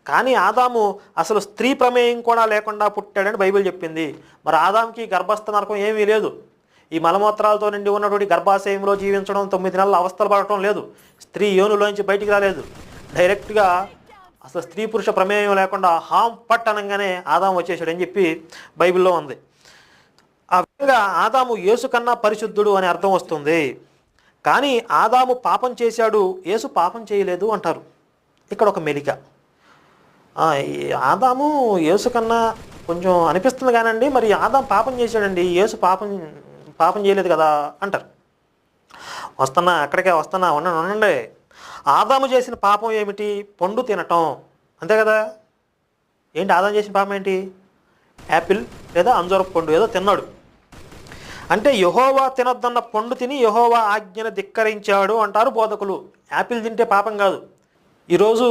కానీ ఆదాము అసలు స్త్రీ ప్రమేయం కూడా లేకుండా పుట్టాడని బైబిల్ చెప్పింది. మరి ఆదాముకి గర్భస్థ నరకం ఏమీ లేదు. ఈ మలమూత్రాలతో నిండి ఉన్నటువంటి గర్భాశయంలో జీవించడం, 9 నెలల అవస్థలు పడటం లేదు. స్త్రీ యోనులోంచి బయటికి రాలేదు. డైరెక్ట్గా అసలు స్త్రీ పురుష ప్రమేయం లేకుండా హామ్ పట్ అనగానే ఆదాము వచ్చేసాడని చెప్పి బైబిల్లో ఉంది. ఆ విధంగా ఆదాము యేసు కన్నా పరిశుద్ధుడు అని అర్థం వస్తుంది. కానీ ఆదాము పాపం చేశాడు, యేసు పాపం చేయలేదు అంటారు. ఇక్కడ ఒక మెలిక. ఈ ఆదాము యేసు కన్నా కొంచెం అనిపిస్తుంది కానండి, మరి ఆదాము పాపం చేశాడండి, యేసు పాపం చేయలేదు కదా అంటారు. అక్కడికే వస్తున్నా, ఉండండి. ఆదాము చేసిన పాపం ఏమిటి? పండు తినటం, అంతే కదా. ఏంటి ఆదాము చేసిన పాపం ఏంటి? యాపిల్ లేదా అంజూరపు పండు ఏదో తిన్నాడు. అంటే యెహోవా తినొద్దన్న పండు తిని యెహోవా ఆజ్ఞను ధిక్కరించాడు అంటారు బోధకులు. యాపిల్ తింటే పాపం కాదు. ఈరోజు